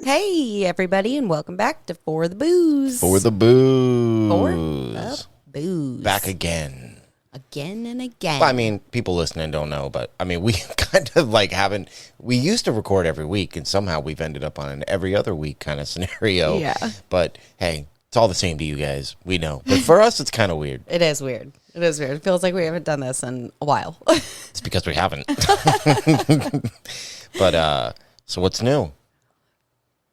Hey, everybody, and welcome back to For the Booze. For the Booze. For the Booze. Back again. Again and again. Well, I mean, people listening don't know, but I mean, we kind of like haven't. We used to record every week, and somehow we've ended up on an every other week kind of scenario. Yeah. But hey, it's all the same to you guys. We know. But for us, it's kind of weird. It is weird. It is weird. It feels like we haven't done this in a while. It's because we haven't. But, so what's new?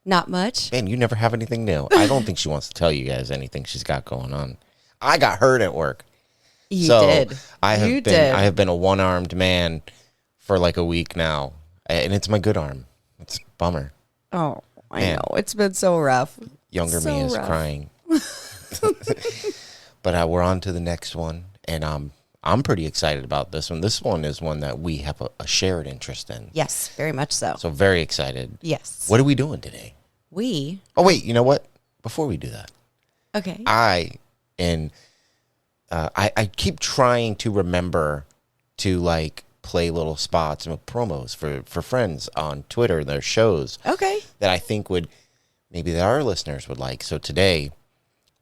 Not much. Man, you never have anything new. I don't think she wants to tell you guys anything she's got going on. I got hurt at work. You did. I have been a one-armed man for like a week now, and it's my good arm. It's a bummer. Oh, I know. It's been so rough. Younger me is crying. But we're on to the next one, and I'm pretty excited about this one. This one is one that we have a shared interest in. Yes, very much so. So very excited. Yes. What are we doing today? Oh, wait, you know what? Before we do that. Okay. I keep trying to remember to like play little spots and promos for friends on Twitter, their shows. Okay. That I think that our listeners would like. So today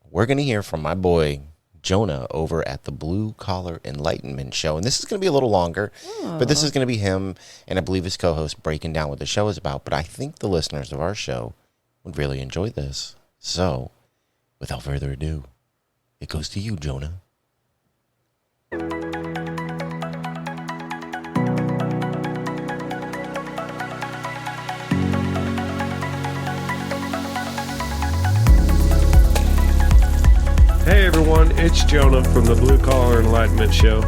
we're going to hear from my boy Jonah over at the Blue Collar Enlightenment Show. And this is going to be a little longer, but this is going to be him and I believe his co-host breaking down what the show is about. But I think the listeners of our show would really enjoy this. So without further ado, it goes to you, Jonah. Hey everyone, it's Jonah from the Blue Collar Enlightenment Show.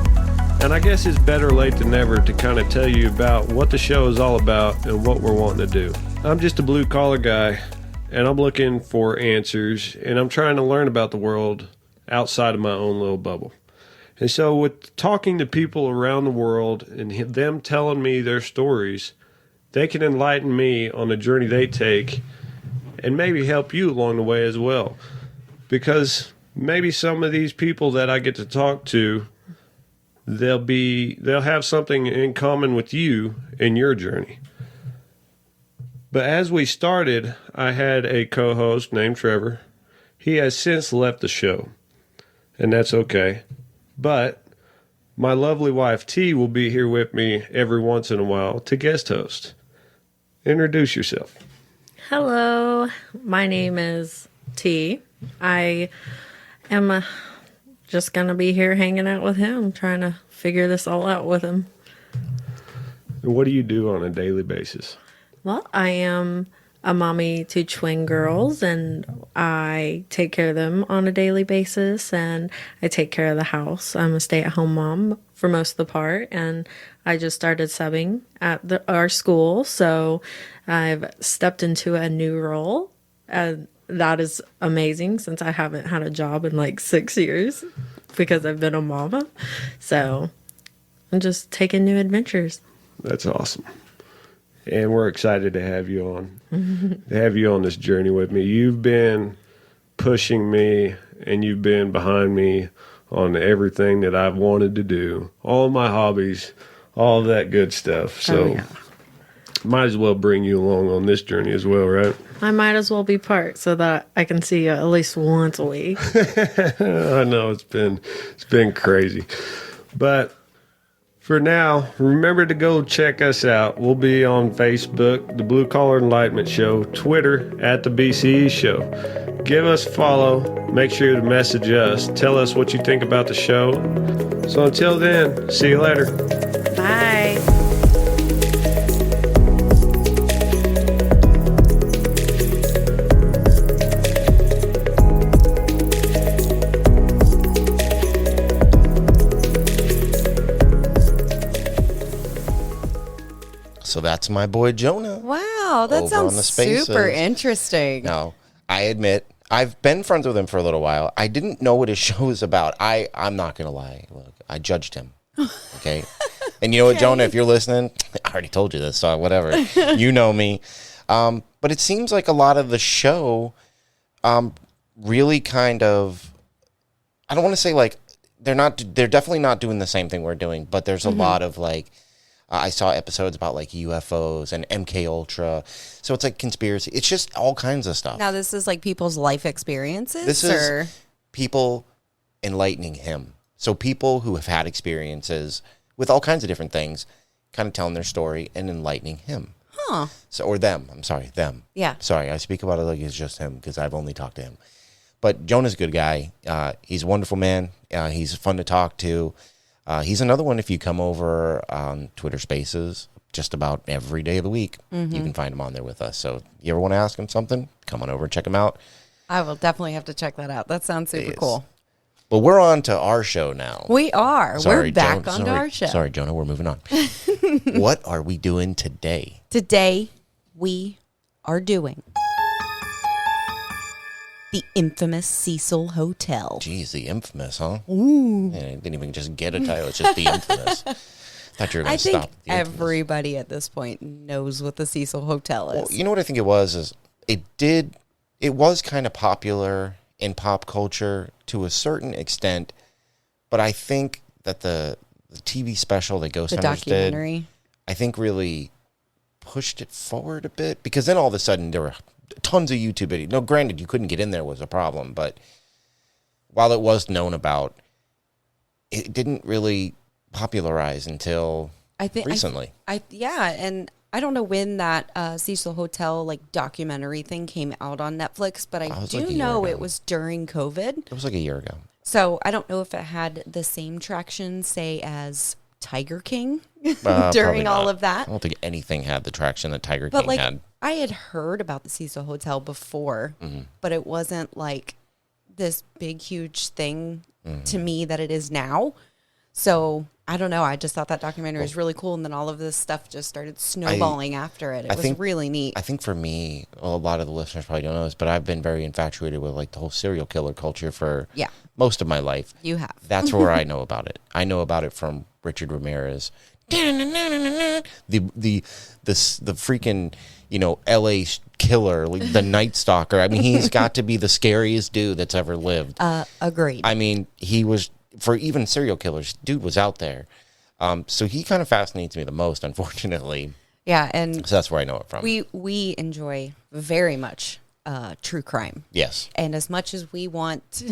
And I guess it's better late than never to kind of tell you about what the show is all about and what we're wanting to do. I'm just a blue collar guy, and I'm looking for answers, and I'm trying to learn about the world outside of my own little bubble. And so with talking to people around the world and them telling me their stories, they can enlighten me on the journey they take and maybe help you along the way as well. Because maybe some of these people that I get to talk to, they'll have something in common with you in your journey. But as we started, I had a co-host named Trevor. He has since left the show, and that's okay. But my lovely wife T will be here with me every once in a while to guest host. Introduce yourself. Hello, my name is T. I am just going to be here hanging out with him, trying to figure this all out with him. And what do you do on a daily basis? Well, I am a mommy to twin girls, and I take care of them on a daily basis, and I take care of the house. I'm a stay-at-home mom for most of the part, and I just started subbing at our school, so I've stepped into a new role, and that is amazing since I haven't had a job in like 6 years because I've been a mama. So I'm just taking new adventures. That's awesome. And we're excited to have you on, to have you on this journey with me. You've been pushing me and you've been behind me on everything that I've wanted to do, all my hobbies, all that good stuff. So might as well bring you along on this journey as well, right? I might as well be part so that I can see you at least once a week. I know it's been crazy. But for now, remember to go check us out. We'll be on Facebook, the Blue Collar Enlightenment Show, Twitter, at the BCE Show. Give us a follow. Make sure to message us. Tell us what you think about the show. So until then, see you later. Bye. So that's my boy Jonah. Wow, that sounds super interesting. Now, I admit, I've been friends with him for a little while. I didn't know what his show is about. I'm not going to lie. Look, I judged him. Okay? And you know what, Jonah, if you're listening, I already told you this, so whatever. You know me. But it seems like a lot of the show really kind of, I don't want to say like they're definitely not doing the same thing we're doing, but there's a lot of like, I saw episodes about like UFOs and MK Ultra. So it's like conspiracy. It's just all kinds of stuff. Now, this is like people's life experiences? This is people enlightening him. So people who have had experiences with all kinds of different things, kind of telling their story and enlightening him. Huh. So, or them. I'm sorry, them. Yeah. Sorry, I speak about it like it's just him because I've only talked to him. But Jonah's a good guy. He's a wonderful man. He's fun to talk to. He's another one if you come over on Twitter Spaces just about every day of the week. You can find him on there with us. So if you ever want to ask him something, come on over and check him out. I will definitely have to check that out. That sounds super cool. But we're on to our show now. We are. Sorry, we're back Jonah, onto our show. Sorry, Jonah, we're moving on. What are we doing today? Today, we are doing the infamous Cecil Hotel. Geez, the infamous, huh? Ooh. Yeah, didn't even just get a title. It's just the infamous. Thought you were going to stop. I think everybody at this point knows what the Cecil Hotel is. Well, you know what I think it was? It was kind of popular in pop culture to a certain extent, but I think that the TV special that Ghost Hunters did, I think really pushed it forward a bit, because then all of a sudden there were tons of YouTube videos. No, granted, you couldn't get in there was a problem, but while it was known about, it didn't really popularize until recently. And I don't know when that Cecil Hotel like documentary thing came out on Netflix, but I do know it was during COVID. It was like a year ago. So I don't know if it had the same traction, say, as Tiger King during all of that. I don't think anything had the traction that Tiger King had. I had heard about the Cecil Hotel before, but it wasn't like this big, huge thing to me that it is now. So I don't know. I just thought that documentary was really cool. And then all of this stuff just started snowballing after it. It was really neat. I think for me, a lot of the listeners probably don't know this, but I've been very infatuated with like the whole serial killer culture for most of my life. You have. That's where I know about it. I know about it from Richard Ramirez. The freaking, LA killer, like the Night Stalker. I mean, he's got to be the scariest dude that's ever lived. Agreed. I mean, he was, for even serial killers, dude was out there. So he kind of fascinates me the most, unfortunately. Yeah, and so that's where I know it from. We enjoy very much true crime. Yes. And as much as we want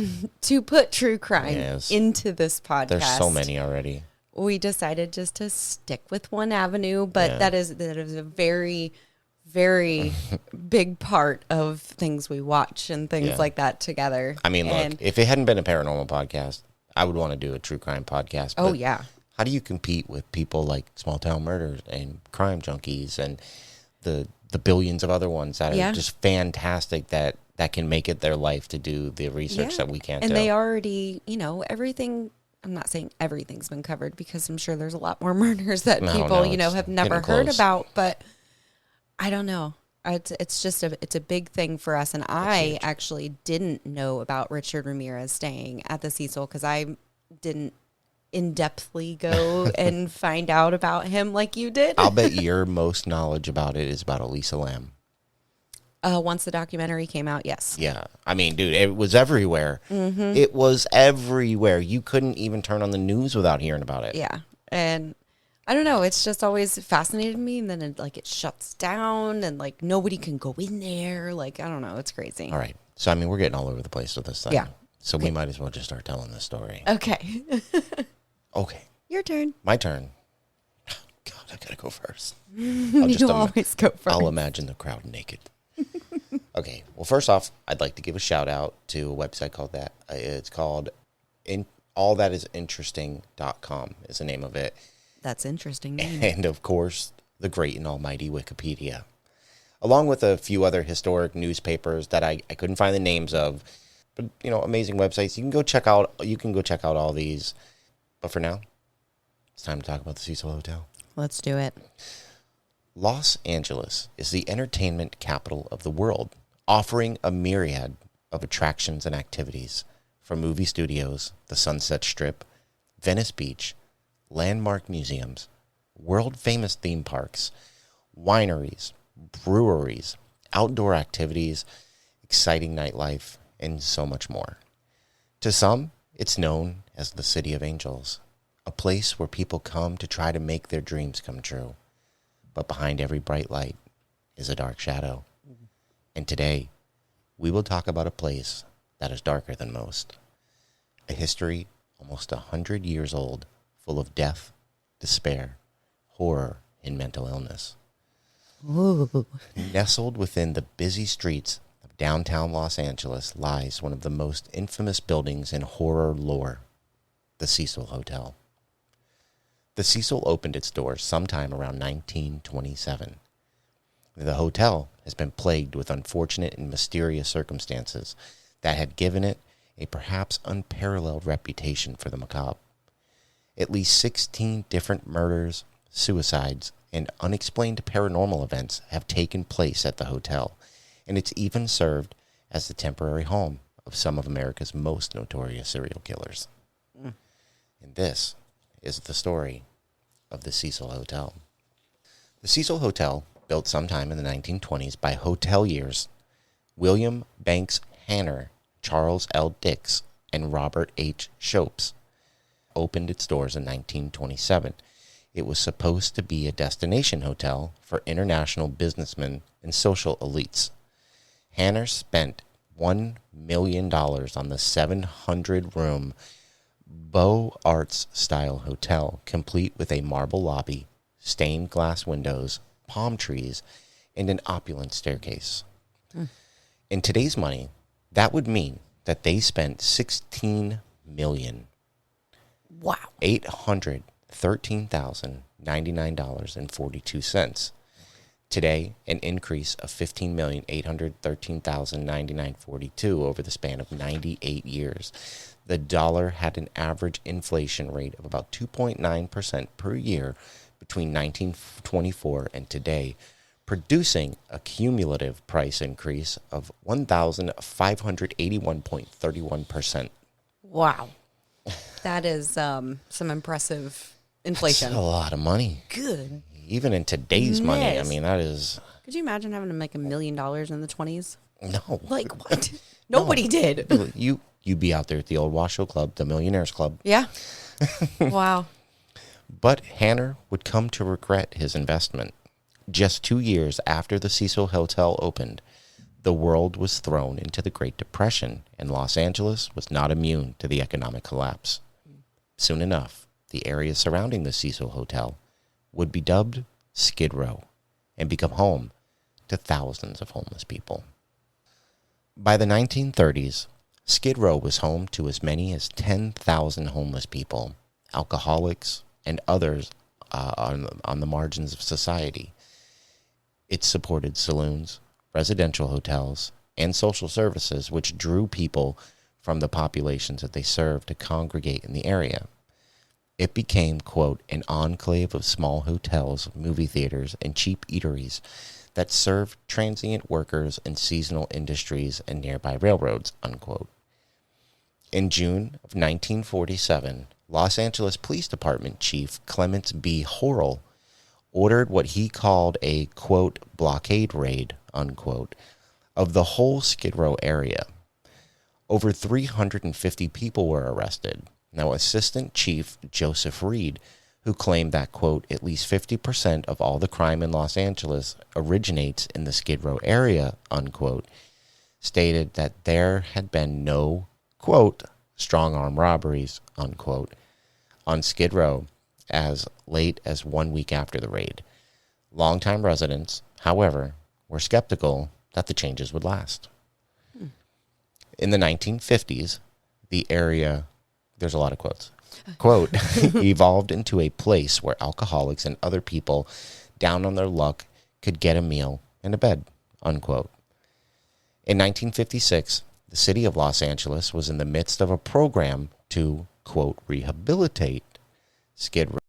to put true crime into this podcast, there's so many already. We decided just to stick with one avenue, but that is a very, very big part of things we watch and things like that together. I mean, look, if it hadn't been a paranormal podcast, I would want to do a true crime podcast. Oh, yeah. How do you compete with people like Small Town Murders and Crime Junkies and the billions of other ones that are just fantastic that can make it their life to do the research that we can't do? And they already, everything... I'm not saying everything's been covered, because I'm sure there's a lot more murders that people, have never heard about, but I don't know. It's just it's a big thing for us. And I actually didn't know about Richard Ramirez staying at the Cecil, because I didn't in-depthly go and find out about him like you did. I'll bet your most knowledge about it is about Elisa Lam. Once the documentary came out, yes. Yeah. I mean, dude, it was everywhere. Mm-hmm. It was everywhere. You couldn't even turn on the news without hearing about it. Yeah. And I don't know. It's just always fascinated me. And then it shuts down and like nobody can go in there. Like, I don't know. It's crazy. All right. So, I mean, we're getting all over the place with this thing. Yeah. So we might as well just start telling this story. Okay. Okay. Your turn. My turn. God, I got to go first. You always go first. I'll imagine the crowd naked. Okay. Well, first off, I'd like to give a shout out to a website called that. It's called allthatisinteresting.com is the name of it. That's interesting. And of course, the great and almighty Wikipedia, along with a few other historic newspapers that I couldn't find the names of, but amazing websites. You can go check out all these. But for now, it's time to talk about the Cecil Hotel. Let's do it. Los Angeles is the entertainment capital of the world, offering a myriad of attractions and activities, from movie studios, the Sunset Strip, Venice Beach, landmark museums, world-famous theme parks, wineries, breweries, outdoor activities, exciting nightlife, and so much more. To some, It's known as the City of Angels, a place where people come to try to make their dreams come true. But behind every bright light is a dark shadow. And today, we will talk about a place that is darker than most. A history almost 100 years old, full of death, despair, horror, and mental illness. Ooh. Nestled within the busy streets of downtown Los Angeles lies one of the most infamous buildings in horror lore, the Cecil Hotel. The Cecil opened its doors sometime around 1927. The hotel has been plagued with unfortunate and mysterious circumstances that had given it a perhaps unparalleled reputation for the macabre. At least 16 different murders, suicides, and unexplained paranormal events have taken place at the hotel, and it's even served as the temporary home of some of America's most notorious serial killers. And this is the story of the Cecil Hotel. The Cecil Hotel, built sometime in the 1920s by hoteliers William Banks Hanner, Charles L. Dix, and Robert H. Shopes, opened its doors in 1927. It was supposed to be a destination hotel for international businessmen and social elites. Hanner spent $1 million on the 700-room Beaux Arts style hotel, complete with a marble lobby, stained glass windows, palm trees, and an opulent staircase. In today's money, that would mean that they spent $16 million. Wow. $813,099.42. Today, an increase of $15,813,099.42 over the span of 98 years. The dollar had an average inflation rate of about 2.9% per year between 1924 and today, producing a cumulative price increase of 1,581.31%. Wow. That is some impressive inflation. That's a lot of money. Good. Even in today's money, I mean, that is... Could you imagine having to make $1 million in the 20s? No. Like, what? Nobody did. You'd be out there at the old Washoe Club, the Millionaires Club. Yeah. Wow. But Hanner would come to regret his investment. Just 2 years after the Cecil Hotel opened, the world was thrown into the Great Depression, and Los Angeles was not immune to the economic collapse. Soon enough, the area surrounding the Cecil Hotel would be dubbed Skid Row and become home to thousands of homeless people. By the 1930s, Skid Row was home to as many as 10,000 homeless people, alcoholics, and others on the margins of society. It supported saloons, residential hotels, and social services, which drew people from the populations that they served to congregate in the area. It became, quote, an enclave of small hotels, movie theaters, and cheap eateries that served transient workers and seasonal industries and nearby railroads, unquote. In June of 1947, Los Angeles Police Department Chief Clements B. Horrell ordered what he called a, quote, blockade raid, unquote, of the whole Skid Row area. Over 350 people were arrested. Now, Assistant Chief Joseph Reed, who claimed that, quote, at least 50% of all the crime in Los Angeles originates in the Skid Row area, unquote, stated that there had been no, quote, strong-arm robberies, unquote, on Skid Row as late as 1 week after the raid. Longtime residents, however, were skeptical that the changes would last. In the 1950s, the area, there's a lot of quotes, quote, evolved into a place where alcoholics and other people down on their luck could get a meal and a bed, unquote. In 1956, the city of Los Angeles was in the midst of a program to, quote, rehabilitate Skid Row.